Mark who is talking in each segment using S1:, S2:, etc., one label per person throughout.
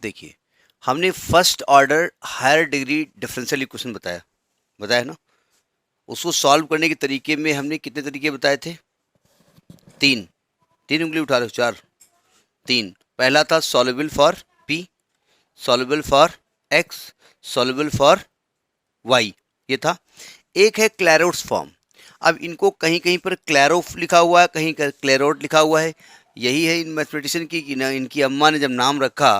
S1: देखिए, हमने first order higher degree differential equation बताया ना। उसको सॉल्व करने के तरीके में हमने कितने तरीके बताए थे? तीन। तीन उंगली उठा लो, चार। तीन। पहला था soluble for p, soluble for x, soluble for y, ये था। एक है क्लैरोट्स फॉर्म। अब इनको कहीं कहीं पर क्लैरोफ लिखा हुआ है, कहीं क्लैरोट लिखा हुआ है। यही है इन मैथमेटिशियन की कि ना, इनकी अम्मा ने जब नाम रखा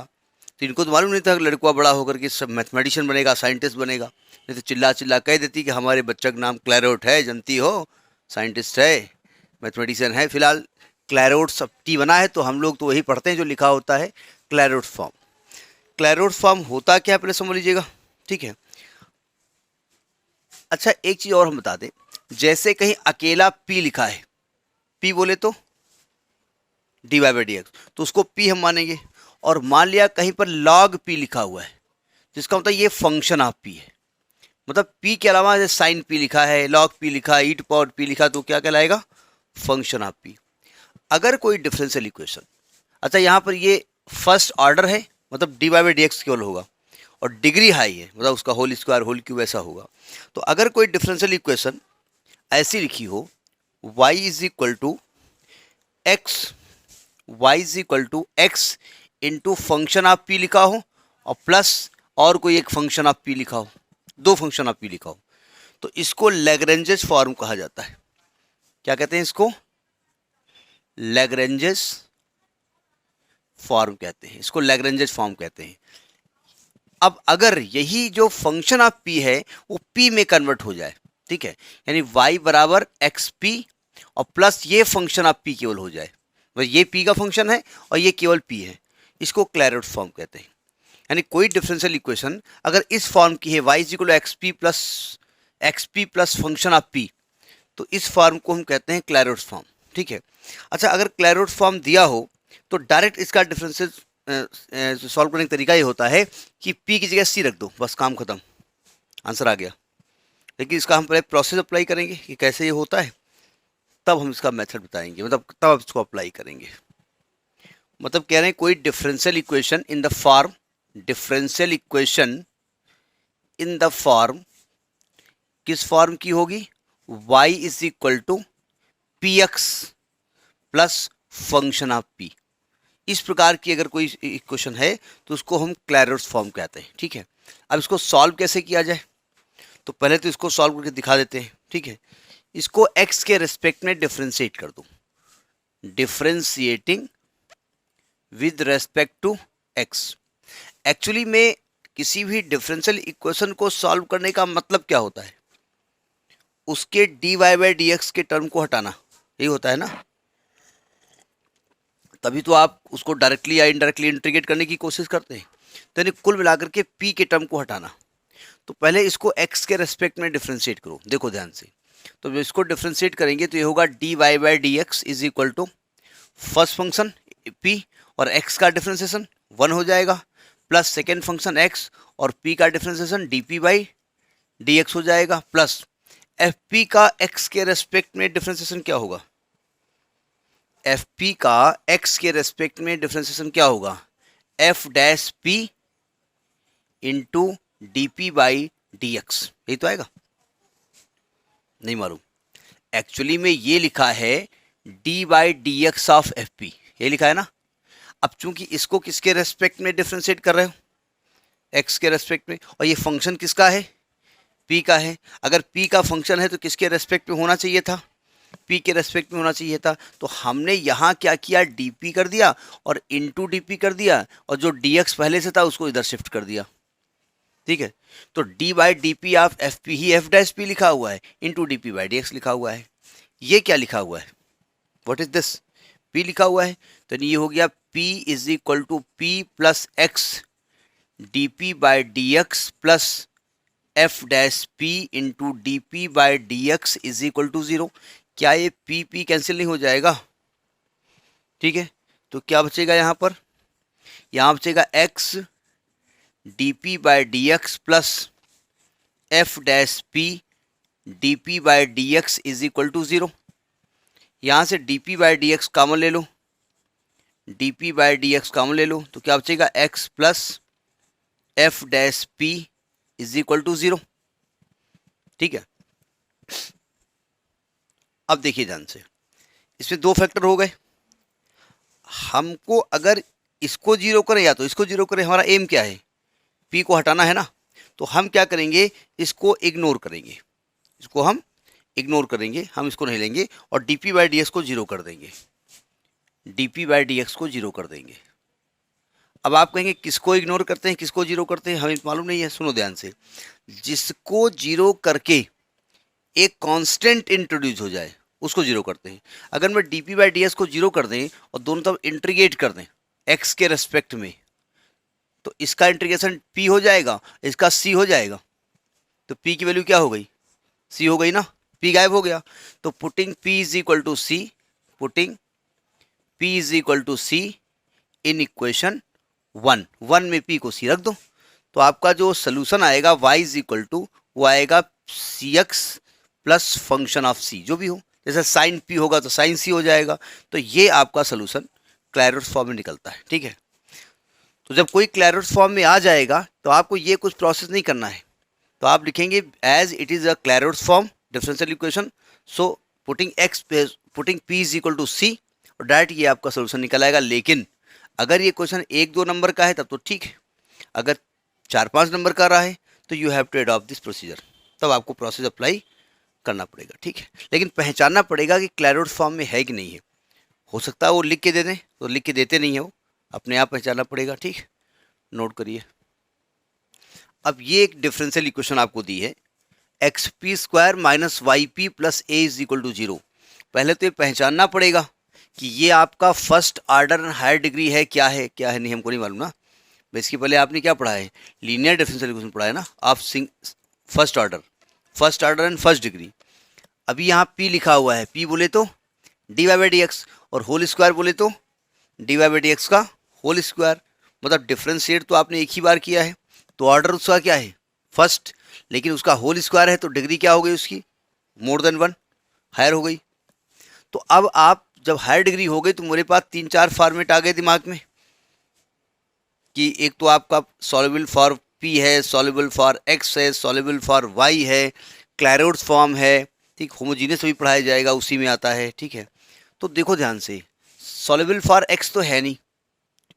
S1: तो इनको तो मालूम नहीं था कि लड़का बड़ा होकर के सब मैथमेटिशियन बनेगा, साइंटिस्ट बनेगा। नहीं तो चिल्ला चिल्ला कह देती कि हमारे बच्चे का नाम क्लैरोट है, जानती हो, साइंटिस्ट है, मैथमेटिशियन है। फिलहाल क्लैरोट सब टी बना है तो हम लोग तो वही पढ़ते हैं जो लिखा होता है, क्लैरोट फॉर्म। क्लैरोट फॉर्म होता क्या है पहले समझ लीजिएगा, ठीक है। अच्छा, एक चीज और हम बता दें, जैसे कहीं अकेला पी लिखा है, पी बोले तो d y by d x, तो उसको पी हम मानेंगे। और मान लिया कहीं पर लॉग पी लिखा हुआ है, तो इसका मतलब ये फंक्शन ऑफ पी है। मतलब पी के अलावा जैसे साइन पी लिखा है, लॉग पी लिखा है, ई टू पावर पी लिखा, तो क्या कहलाएगा? Function of P. अगर कोई डिफरेंशियल इक्वेशन, अच्छा यहाँ पर ये फर्स्ट ऑर्डर है, मतलब d y by d x केवल होगा, और डिग्री हाई है, मतलब उसका होल स्क्वायर होल क्यूब ऐसा होगा। तो अगर कोई डिफरेंशियल इक्वेशन ऐसी लिखी हो, y is equal to x, y is equal to x into function of p लिखा हो, और प्लस और कोई एक फंक्शन ऑफ पी लिखा हो, दो फंक्शन ऑफ पी लिखा हो, तो इसको लैग्रेंजेस फॉर्म कहा जाता है। क्या कहते हैं इसको? लैग्रेंजेस फॉर्म कहते हैं, इसको लैग्रेंजेस फॉर्म कहते हैं। अब अगर यही जो फंक्शन ऑफ पी है वो पी में कन्वर्ट हो जाए, ठीक है, यानी y बराबर एक्स पी और प्लस ये फंक्शन ऑफ पी केवल हो जाए, बस ये पी का फंक्शन है और ये केवल पी है, इसको क्लैरोट फॉर्म कहते हैं। यानी कोई डिफरेंशियल इक्वेशन अगर इस फॉर्म की है, y is equal to x p plus function of p, तो इस फॉर्म को हम कहते हैं क्लैरोट फॉर्म, ठीक है। अच्छा, अगर क्लैरोट फॉर्म दिया हो तो डायरेक्ट इसका डिफरेंशियल सॉल्व करने का तरीका ये होता है कि p की जगह c रख दो, बस काम खत्म, आंसर आ गया। लेकिन इसका हम पहले प्रोसेस अप्लाई करेंगे कि कैसे ये होता है, तब हम इसका मेथड बताएंगे, मतलब तब आप इसको अप्लाई करेंगे। मतलब कह रहे हैं कोई differential equation in the form, differential equation in the form, किस फॉर्म की होगी? y is equal to p x plus function of p। इस प्रकार की अगर कोई इक्वेशन है तो उसको हम क्लैरोट फॉर्म कहते हैं, ठीक है। अब इसको सॉल्व कैसे किया जाए, तो पहले तो इसको सॉल्व करके दिखा देते हैं, ठीक है। इसको x के रिस्पेक्ट में डिफरेंशिएट कर दो, differentiating with respect to x। Actually में किसी भी डिफरेंशियल इक्वेशन को सॉल्व करने का मतलब क्या होता है? उसके d y by d x के टर्म को हटाना, यही होता है ना। तभी तो आप उसको डायरेक्टली या इनडायरेक्टली इंटीग्रेट करने की कोशिश करते हैं। तो यानी कुल मिलाकर के p के टर्म को हटाना, तो पहले इसको x के रेस्पेक्ट में डिफरेंशिएट करो, देखो ध्यान से। तो जब इसको डिफरेंशिएट करेंगे तो ये होगा d y by d x is equal to first function p और x का डिफरेंशिएशन 1 हो जाएगा, प्लस सेकेंड फंक्शन x और p का differentiation d p by d x हो जाएगा, प्लस एफ पी का x के रेस्पेक्ट में डिफरेंशिएशन क्या होगा? एफ पी का x के रेस्पेक्ट में डिफरेंशिएशन क्या होगा? F dash p into d p by d x, यही तो आएगा। नहीं मालूम, एक्चुअली में ये लिखा है D by d x of F P, ये लिखा है ना। अब चूंकि इसको किसके रेस्पेक्ट में डिफरेंशिएट कर रहे हो? एक्स के रेस्पेक्ट में, और ये फंक्शन किसका है? पी का है। अगर पी का फंक्शन है तो किसके रेस्पेक्ट में होना चाहिए था? पी के रेस्पेक्ट में होना चाहिए था। तो हमने यहाँ क्या किया, डीपी कर दिया और इनटू डीपी कर दिया, और जो डीएक्स पहले से था उसको इधर शिफ्ट कर दिया, ठीक है। तो D by D P of F P he F dash P लिखा हुआ है, into d p by d x लिखा हुआ है। ये क्या लिखा हुआ है? What is this? पी लिखा हुआ है, तो ये हो गया p is equal to p plus x d p by d x plus f dash p into d p by d x is equal to 0। क्या ये पी पी कैंसिल नहीं हो जाएगा? ठीक है, तो क्या बचेगा यहाँ पर? यहाँ बचेगा x d p by d x plus f dash p d p by d x is equal to 0। यहाँ से d p by d x common ले लो, d p by d x common ले लो तो क्या बचेगा, x plus f dash p is equal to 0। ठीक है, अब देखिए ध्यान से, इसमें दो फैक्टर हो गए। हमको अगर इसको जीरो करें या तो इसको जीरो करें, हमारा एम क्या है, पी को हटाना है ना। तो हम क्या करेंगे, इसको इग्नोर करेंगे, इसको हम इग्नोर करेंगे, हम इसको नहीं लेंगे और D p by d x को जीरो कर देंगे, D p by d x को जीरो कर देंगे। अब आप कहेंगे किसको इग्नोर करते हैं, किसको जीरो करते हैं, हमें मालूम नहीं है। सुनो ध्यान से, जिसको जीरो करके एक कांस्टेंट इंट्रोड्यूस हो जाए उसको जीरो करते हैं। अगर मैं D p by d x को जीरो कर दें और दोनों तरफ इंटीग्रेट कर दें एक्स के रेस्पेक्ट में, तो इसका इंटीग्रेशन p हो जाएगा, इसका c हो जाएगा। तो p की वैल्यू क्या हो गई, c हो गई ना, p गायब हो गया। तो putting p is equal to c, putting p is equal to c in equation 1 में p को c रख दो, तो आपका जो सोल्यूशन आएगा y इज इक्वल टू, वो आएगा cx plus function of c, जो भी हो, जैसे साइन p होगा तो साइन c हो जाएगा। तो ये आपका सोल्यूशन क्लैरोट्स फॉर्म में निकलता है। ठीक है, तो जब कोई क्लैरोट्स फॉर्म में आ जाएगा तो आपको ये कुछ प्रोसेस नहीं करना है, तो आप लिखेंगे as it is a Clairaut's form differential equation, so putting p is equal to c और डायरेक्ट ये आपका सोल्यूशन निकल आएगा। लेकिन अगर ये क्वेश्चन 1-2 नंबर का है तब तो ठीक है, अगर 4-5 नंबर का रहा है तो you have to adopt this procedure, तब आपको प्रोसेस अप्लाई करना पड़ेगा। ठीक है, लेकिन पहचानना पड़ेगा कि क्लैरोट्स फॉर्म में है कि नहीं है। हो सकता है वो लिख के दे दें, तो लिख के देते नहीं है, वो अपने आप पहचानना पड़ेगा। ठीक, नोट करिए। अब ये एक डिफरेंशियल इक्वेशन आपको दी है, x p square minus y p plus a is equal to 0। पहले तो ये पहचानना पड़ेगा कि ये आपका फर्स्ट ऑर्डर हायर डिग्री है, क्या है क्या है नहीं हमको नहीं मालूम ना। इसके पहले आपने क्या पढ़ा है, लीनियर डिफरेंशियल इक्वेशन पढ़ा है ना आप, first order and first degree. अभी यहाँ p लिखा हुआ है, p बोले तो d y by d x और होल स्क्वायर बोले तो d y by d x का होल स्क्वायर, मतलब डिफरेंशिएट तो आपने एक ही बार किया है, तो ऑर्डर उसका क्या है फर्स्ट, लेकिन उसका होल स्क्वायर है तो डिग्री क्या हो गई उसकी, मोर देन 1, हायर हो गई। तो अब आप जब हायर डिग्री हो गई तो मेरे पास 3-4 फॉर्मेट आ गए दिमाग में कि एक तो आपका सॉल्युबल फॉर p है, सॉल्युबल फॉर x है, सॉल्युबल फॉर y है, क्लैरोट्स फॉर्म है। ठीक, होमोजीनियस भी पढ़ाया जाएगा, उसी में आता है। ठीक है, तो देखो ध्यान से, सॉल्युबल फॉर x तो है नहीं,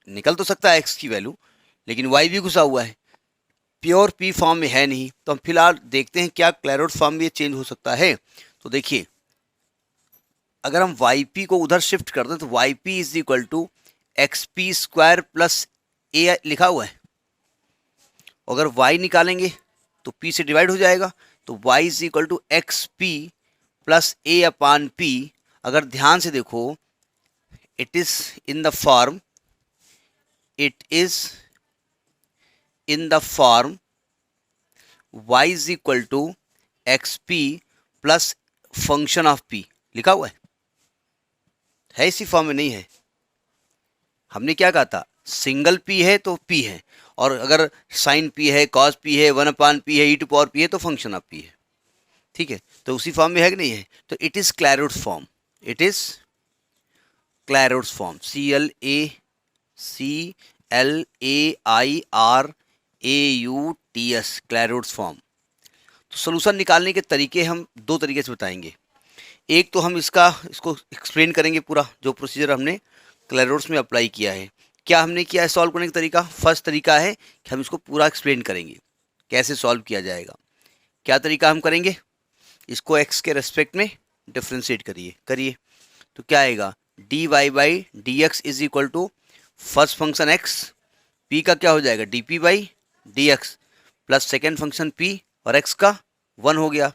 S1: निकल तो सकता है x की वैल्यू, लेकिन y भी घुसा हुआ है, प्योर p फॉर्म में है नहीं। तो हम फिलहाल देखते हैं क्या क्लैरोट्स फॉर्म में ये चेंज हो सकता है। तो देखिए, अगर हम yp को उधर शिफ्ट कर दें तो yp is equal to x p square plus a लिखा हुआ है, अगर y निकालेंगे तो p से डिवाइड हो जाएगा, तो y is equal to x p plus a upon p. अगर ध्यान से देखो, it is in the form, it is in the form y is equal to x p plus function of p लिखा हुआ है इसी फॉर्म में नहीं है। हमने क्या कहा था, सिंगल p है तो p है, और अगर साइन p है, कॉस p है, 1/p है, e टू पावर p है तो फंक्शन ऑफ p है। ठीक है, तो उसी फॉर्म में है कि नहीं है, तो it is Clairaut's form, it is Clairaut's form, CLAIRAUTS, Clairaut's form. तो सोल्यूशन निकालने के तरीके हम 2 तरीके से बताएंगे। एक तो हम इसको एक्सप्लेन करेंगे पूरा, जो प्रोसीजर हमने क्लैरोट्स में अप्लाई किया है। क्या हमने किया है सॉल्व करने का तरीका, फर्स्ट तरीका है कि हम इसको पूरा एक्सप्लेन करेंगे कैसे सॉल्व किया जाएगा। क्या तरीका हम करेंगे, इसको x के रेस्पेक्ट में डिफ्रेंशिएट करिए तो क्या आएगा, d y by d x is equal to first function x, p का क्या हो जाएगा d p by d x plus second function p और x का 1 हो गया,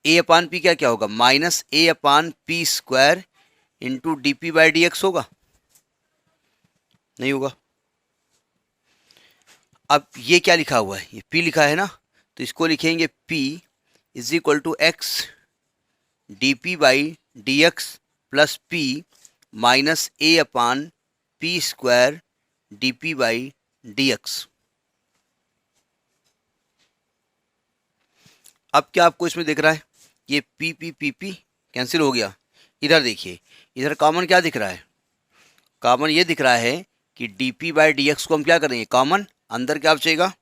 S1: a अपान पी क्या होगा, minus a upon p square into d p by d x होगा, नहीं होगा। अब ये क्या लिखा हुआ है, ये p लिखा है ना, तो इसको लिखेंगे p is equal to x d p by d x plus p minus a upon p square d p by d x. अब क्या आपको इसमें दिख रहा है, ये p p p p cancel हो गया। इधर देखिए, इधर कॉमन क्या दिख रहा है, कॉमन ये दिख रहा है कि d p by d x को हम क्या करेंगे, कॉमन अंदर क्या बचेगा,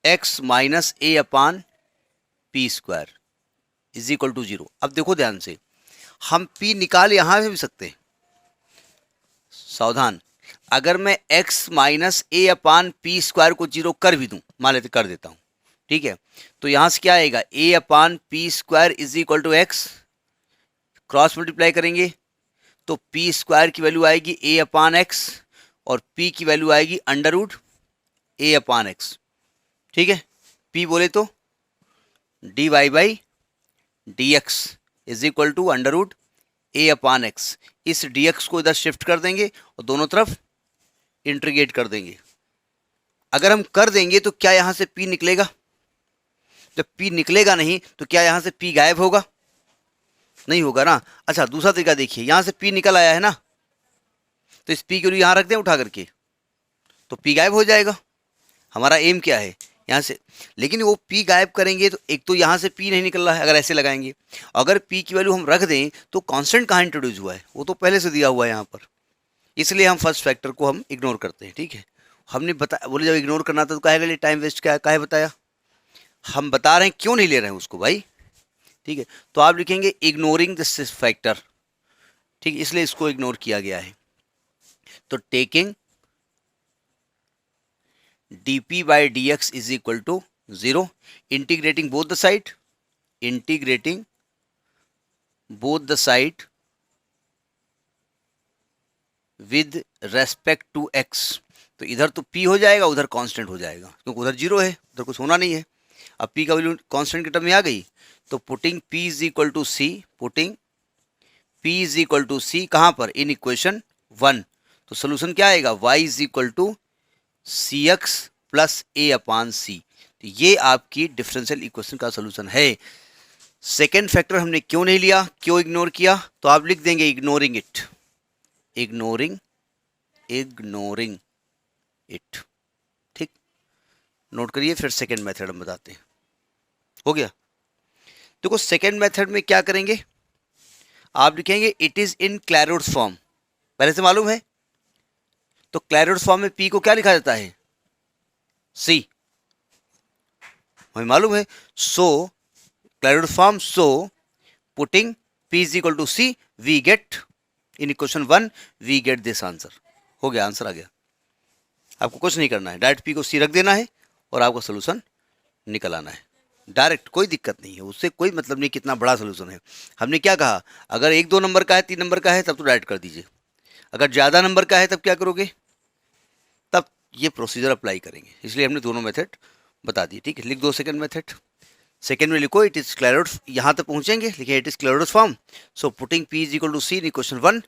S1: x minus a upon p square is equal to 0। अब देखो ध्यान से, हम p निकाल यहां से भी सकते हैं, सावधान, अगर मैं x minus a upon p square को 0 कर भी दूं, मान लेते कर देता हूं, ठीक है, तो यहां से क्या आएगा, a upon p square is equal to x, cross multiply करेंगे तो p स्क्वायर की वैल्यू आएगी a अपान एक्स और p की वैल्यू आएगी under root a upon x, ठीक है, p बोले तो d y by d x is equal to under root a upon x. इस dx को इधर शिफ्ट कर देंगे और दोनों तरफ इंटीग्रेट कर देंगे। अगर हम कर देंगे तो क्या यहां से p निकलेगा, जब p निकलेगा नहीं तो क्या यहां से p गायब होगा, नहीं होगा ना। अच्छा दूसरा तरीका देखिए, यहां से p निकल आया है ना, तो इस p को यहां रख दें उठा करके, तो p गायब हो जाएगा। हमारा एम क्या है यहाँ से, लेकिन वो p गायब करेंगे तो एक तो यहाँ से p नहीं निकल रहा है, अगर ऐसे लगाएंगे, अगर p की वैल्यू हम रख दें तो कांस्टेंट कहाँ इंट्रोड्यूस हुआ है, वो तो पहले से दिया हुआ है यहाँ पर, इसलिए हम फर्स्ट फैक्टर को हम इग्नोर करते हैं, ठीक है। हमने बता बोले जब इग्नोर करना था तो काहे के लिए टाइम वेस्ट, क्या काहे बताया, हम बता रहे हैं क्यों नहीं ले रहे हैं उसको भाई, ठीक है। तो आप लिखेंगे इग्नोरिंग दिस फैक्टर, ठीक है, इसलिए इसको इग्नोर किया गया है। तो taking dp by dx is equal to 0, integrating both the side, integrating both the side with respect to x, तो इधर तो p हो जाएगा उधर कांस्टेंट हो जाएगा, क्योंकि उधर 0 है, उधर कुछ होना नहीं है। अब p का वैल्यू कांस्टेंट के टर्म में आ गई, तो putting p is equal to c, putting p is equal to c कहाँ पर, इन इक्वेशन 1, तो सोल्यूशन क्या आएगा, y is equal to c x plus a upon c. तो ये आपकी डिफरेंशियल इक्वेशन का सोल्यूशन है। सेकेंड फैक्टर हमने क्यों नहीं लिया, क्यों इग्नोर किया, तो आप लिख देंगे ignoring it, ignoring ignoring it, ठीक। नोट करिए, फिर सेकेंड मेथड हम बताते हैं। हो गया, देखो सेकेंड मेथड में क्या करेंगे, आप लिखेंगे it is in Clairaut's form, पहले से मालूम है, तो क्लैरोड्स फॉर्म में p को क्या लिखा जाता है, c, हमें मालूम है। So Clairaut's form, so putting p is equal to c we get in equation 1 we get this answer. हो गया, आंसर आ गया, आपको कुछ नहीं करना है, डायरेक्ट p को c रख देना है और आपका सोल्यूशन निकल आना है डायरेक्ट, कोई दिक्कत नहीं है, उससे कोई मतलब नहीं कितना बड़ा सोल्यूशन है। हमने क्या कहा, अगर 1-2 नंबर का है, 3 नंबर का है, तब तो डायरेक्ट कर दीजिए, अगर ज़्यादा नंबर का है तब क्या करोगे, तब ये प्रोसीजर अप्लाई करेंगे, इसलिए हमने दोनों मेथड बता दिए, ठीक है। लिख दो सेकंड मेथड, सेकंड में लिखो इट इज क्लैरोड, यहाँ तक पहुँचेंगे, लिखिए it is Clairaut form, so putting p is equal to c in equation 1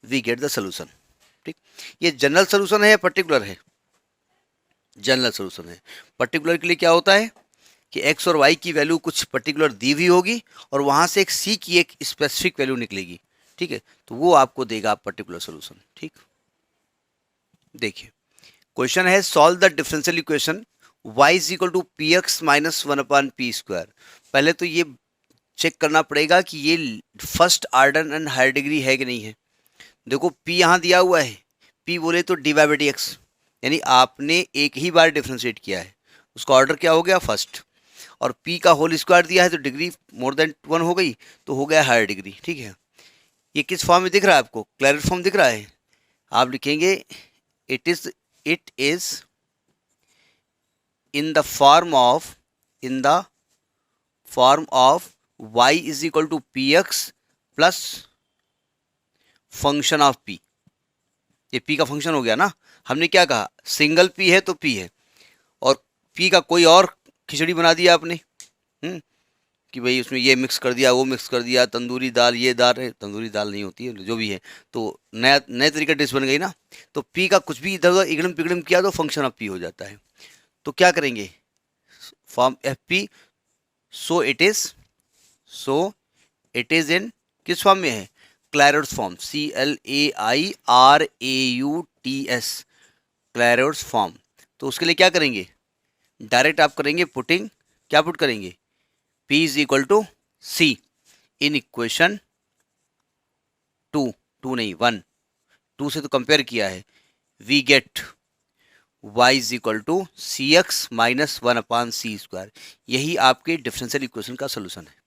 S1: we get the solution, ठीक। ये जनरल सोल्यूशन है या पर्टिकुलर है, जनरल सोल्यूशन है। पर्टिकुलर के लिए क्या होता है कि x और y की वैल्यू कुछ पर्टिकुलर दी हुई होगी और वहाँ से एक c की एक स्पेसिफिक वैल्यू निकलेगी, ठीक है, तो वो आपको देगा पर्टिकुलर सोल्यूशन, ठीक। देखिए क्वेश्चन है solve the differential equation y is equal to p x minus 1 upon p square. पहले तो ये चेक करना पड़ेगा कि ये first order and higher degree है कि नहीं है। देखो p यहाँ दिया हुआ है, p बोले तो d y by d x, यानी आपने एक ही बार डिफ्रेंशिएट किया है, उसका ऑर्डर क्या हो गया, फर्स्ट, और p का होल स्क्वायर दिया है तो डिग्री मोर देन 1 हो गई, तो हो गया हायर डिग्री, ठीक है। ये किस फॉर्म में दिख रहा है आपको, क्लैरिट फॉर्म दिख रहा है, आप लिखेंगे it is in the form of y is equal to px plus function of p। ये p का फंक्शन हो गया ना, हमने क्या कहा, सिंगल p है तो p है, और p का कोई और खिचड़ी बना दिया आपने, कि भाई उसमें ये मिक्स कर दिया, वो मिक्स कर दिया, तंदूरी दाल, ये दाल है, तंदूरी दाल नहीं होती है, जो भी है, तो नए तरीके डिश बन गई ना। तो p का कुछ भी इधर उधर इगड़म पिगड़म किया तो फंक्शन ऑफ p हो जाता है। तो क्या करेंगे, form F P, so it is इन किस फॉर्म में है, क्लैरोड्स फॉर्म, CLAIRAUTS, क्लैरोड्स फॉर्म। तो उसके लिए क्या करेंगे, डायरेक्ट आप करेंगे पुटिंग, क्या पुट करेंगे, p is equal to c in equation 2 नहीं 1 2 से तो कंपेयर किया है, we get y is equal to c x minus 1/c²। यही आपके डिफरेंशियल इक्वेशन का सोल्यूशन है।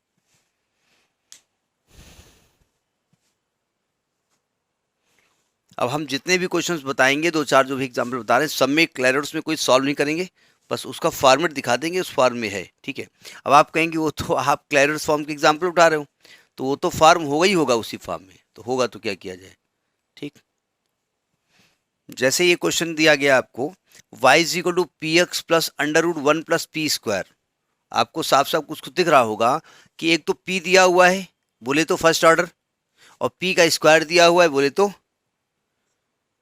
S1: अब हम जितने भी क्वेश्चंस बताएंगे, 2-4 जो भी एग्जाम्पल बता रहे हैं, सब में क्लैरोड्स में कोई सॉल्व नहीं करेंगे, बस उसका फॉर्मेट दिखा देंगे, उस फॉर्म में है, ठीक है। अब आप कहेंगे वो तो आप क्लैरोड्स फॉर्म के एग्जाम्पल उठा रहे हो, तो वो तो फॉर्म होगा ही होगा उसी फॉर्म में, तो होगा तो क्या किया जाए, ठीक। जैसे ये क्वेश्चन दिया गया आपको, y is equal to p x plus √1 plus p²। आपको साफ साफ कुछ दिख रहा होगा कि एक तो p दिया हुआ है बोले तो फर्स्ट ऑर्डर, और p का स्क्वायर दिया हुआ है बोले तो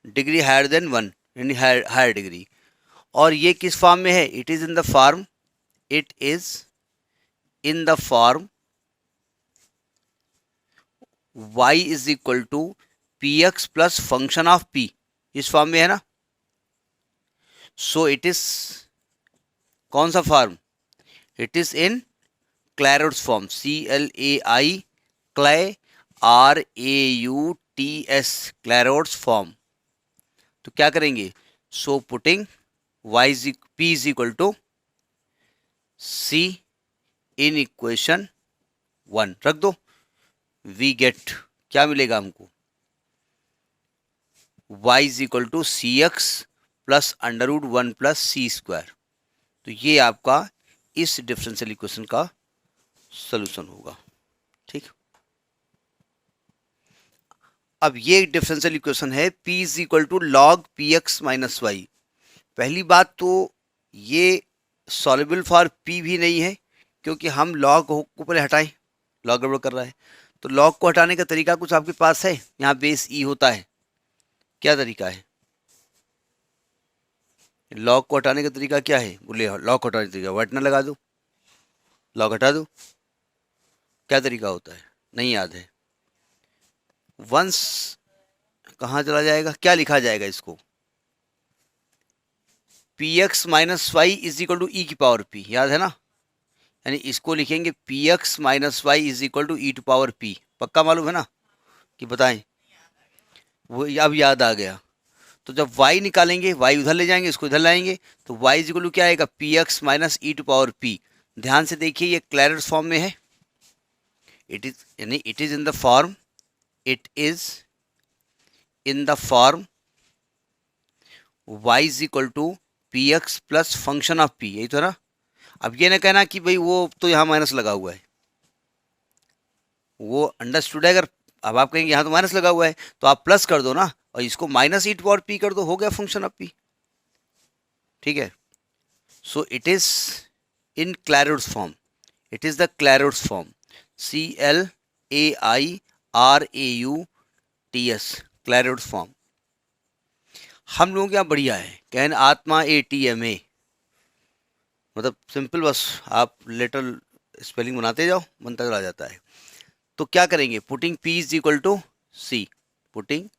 S1: डिग्री हायर देन 1, यानी हायर डिग्री। और ये किस फॉर्म में है? It is in the form, it is in the form y is equal to p x plus function of p, इस फॉर्म में है ना। सो इट इज कौन सा form? It is in Clairaut's form, CLAI, क्ले RAUTS, Clairaut's form. तो क्या करेंगे? So putting p is equal to c in equation 1 रख दो, वी गेट क्या मिलेगा हमको? y is equal to c x plus √1 plus c²। तो ये आपका इस डिफरेंशियल इक्वेशन का सॉल्यूशन होगा, ठीक। अब ये डिफरेंशियल इक्वेशन है p is equal to log p x minus y. पहली बात तो ये सॉल्युबल फॉर p भी नहीं है, क्योंकि हम लॉग को पहले हटाएं, लॉग गड़बड़ कर रहा है। तो लॉग को हटाने का तरीका कुछ आपके पास है, यहाँ बेस e होता है, क्या तरीका है? लॉग को हटाने का तरीका क्या है? बोले लॉग को हटाने का तरीका व्हाट ना लगा दो, लॉग हटा दो, क्या तरीका होता है? नहीं याद है। वंस कहाँ चला जाएगा, क्या लिखा जाएगा इसको? P x minus y is equal to e की पावर पी, याद है ना। यानी इसको लिखेंगे p x minus y is equal to e to power p. पक्का मालूम है ना कि बताएं? वो अब याद आ गया। तो जब y निकालेंगे, y उधर ले जाएंगे, इसको इधर लाएंगे, तो y इज इक्वल टू क्या आएगा? P x minus e to power p. ध्यान से देखिए ये क्लैरोड्स फॉर्म में है, इट इज यानी it is in the form, it is in the form y is equal to p x plus function of p, यही तो ना। अब ये ना कहना कि भाई वो तो यहाँ माइनस लगा हुआ है, वो अंडरस्टूड है। अगर अब आप कहेंगे यहाँ तो माइनस लगा हुआ है, तो आप प्लस कर दो ना, और इसको minus e to power p कर दो, हो गया फंक्शन ऑफ p, ठीक है। So it is in Clairaut's form, it is the Clairaut's form, CLAIRAUTS, Clairaut's form. हम लोगों के यहाँ बढ़िया है, कहन आत्मा ATMA, मतलब सिंपल, बस आप लेटर स्पेलिंग बनाते जाओ, बनता चला जाता है। तो क्या करेंगे? Putting p is equal to c, putting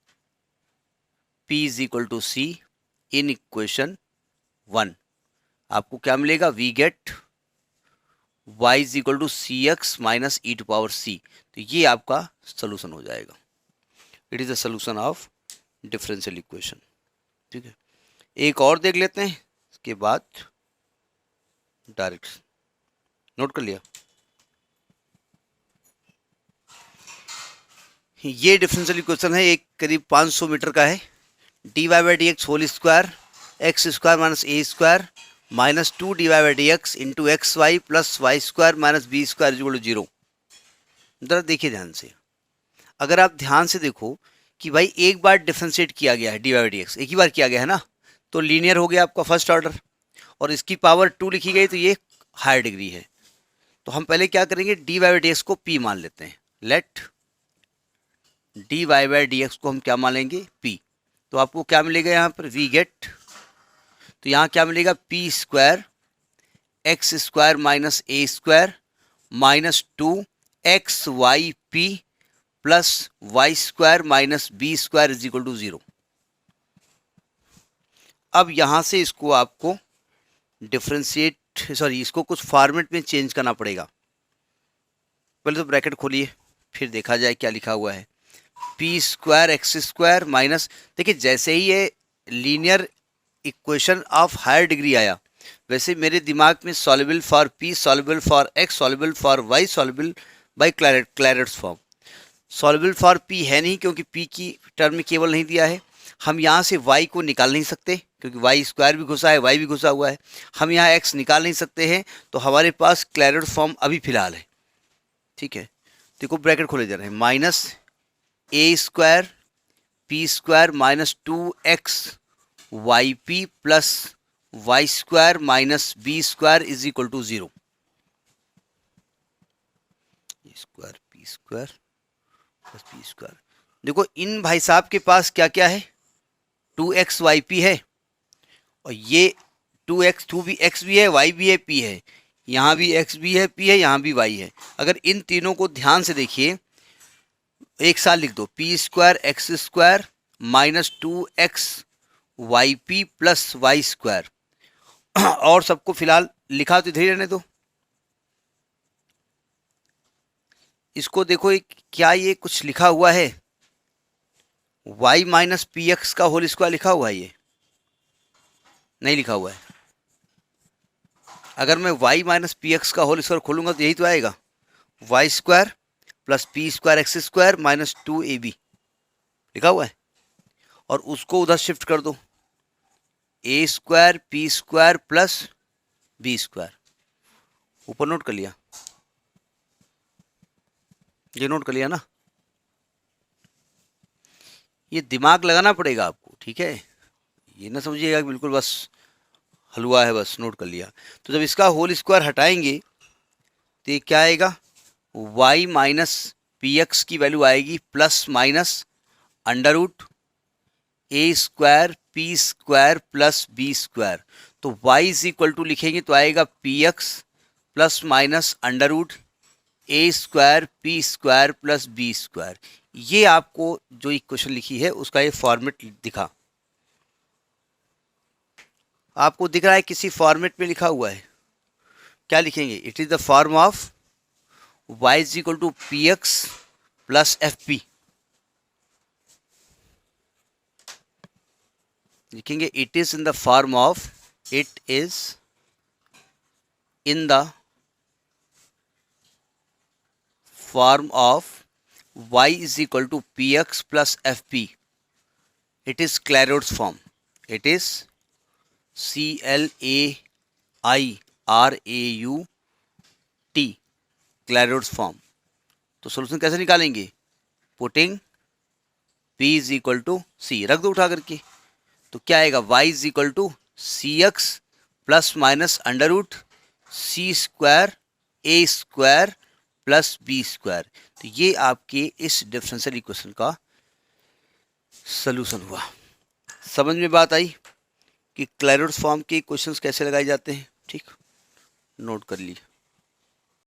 S1: p is equal to c in equation 1, आपको क्या मिलेगा? We get y is equal to c x minus e to power c। तो ये आपका सोल्यूशन हो जाएगा, it is the solution of differential equation, ठीक है। एक और देख लेते हैं, इसके बाद डायरेक्ट नोट कर लिया। ये डिफरेंशियल इक्वेशन है, एक करीब 500 मीटर का है। dy by d x whole square x square minus a square minus 2 dy by d x into x y plus y square minus b square equal to 0। जरा देखिए ध्यान से, अगर आप ध्यान से देखो कि भाई एक बार डिफरेंशिएट किया गया है डी बाई डी एक्स, एक ही बार किया गया है ना, तो लीनियर हो गया आपका फर्स्ट ऑर्डर, और इसकी पावर 2 लिखी गई, तो ये हायर डिग्री है। तो हम पहले क्या करेंगे? डी बाई डी एक्स को p मान लेते हैं, let d y by d x को हम क्या मानेंगे? p। तो आपको क्या मिलेगा यहाँ पर? वी गेट, तो यहाँ क्या मिलेगा? P square x square minus a square minus 2 x y p plus y square minus b square is equal to 0। अब यहाँ से इसको आपको डिफरेंशिएट, सॉरी, इसको कुछ फॉर्मेट में चेंज करना पड़ेगा। पहले तो ब्रैकेट खोलिए, फिर देखा जाए क्या लिखा हुआ है। P square x square minus, देखिए जैसे ही ये linear equation of higher degree आया, वैसे मेरे दिमाग में soluble for p, soluble for x, soluble for y, soluble by Clairaut's form. Soluble for p है नहीं, क्योंकि पी की टर्म में केवल नहीं दिया है। हम यहाँ से y को निकाल नहीं सकते, क्योंकि वाई स्क्वायर भी घुसा है, y भी घुसा हुआ है। हम यहाँ x निकाल नहीं सकते हैं, तो हमारे पास क्लैरेट फॉर्म अभी फिलहाल है। ठीक है, देखो ब्रैकेट खोले जा रहे हैं, minus a square p square minus 2x y p plus y square minus b square is equal to 0। Square p square plus p square. देखो इन भाई साहब के पास क्या क्या है, 2x वाई पी है, और ये 2x 2 भी x भी है, y भी है, p है, यहाँ भी x भी है, p है, यहाँ भी y है। अगर इन तीनों को ध्यान से देखिए, एक साथ लिख दो, p square x square minus 2x y p plus y square. और सबको फिलहाल लिखा तो इधर ही रहने दो। इसको देखो क्या ये कुछ लिखा हुआ है, y माइनस पी एक्स का होल स्क्वायर लिखा हुआ है, ये नहीं लिखा हुआ है। अगर मैं y माइनस पी एक्स का होल स्क्वायर खोलूंगा तो यही तो आएगा, y square plus p square x square minus 2ab लिखा हुआ है। और उसको उधर शिफ्ट कर दो, a square p square plus b square. ऊपर नोट कर लिया, ये नोट कर लिया ना। ये दिमाग लगाना पड़ेगा आपको, ठीक है, ये ना समझिएगा कि बिल्कुल बस हलवा है, बस नोट कर लिया। तो जब इसका होल स्क्वायर हटाएंगे तो ये क्या आएगा, y माइनस पी एक्स की वैल्यू आएगी plus minus under root a square p square plus b square. तो y इज इक्वल टू लिखेंगे तो आएगा p x plus minus under root a square p square plus b square. ये आपको जो equation लिखी है उसका ये फॉर्मेट दिखा, आपको दिख रहा है किसी फॉर्मेट में लिखा हुआ है। क्या लिखेंगे, it is the form of y is equal to p x plus f p. लिखेंगे it is in the form of, it is in the form of y is equal to p x plus f p. It is Clairaut's form, it is CLAIRAUT Clairaut's form. तो solution कैसे निकालेंगे, putting p is equal to c, रख दो उठा करके। तो क्या आएगा, y is equal to c x plus minus under root c square a square plus b square. तो ये आपके इस डिफरेंशियल इक्वेशन का सलूशन हुआ। समझ में बात आई कि क्लैरोट्स फॉर्म के क्वेश्चंस कैसे लगाए जाते हैं, ठीक, नोट कर लीजिए।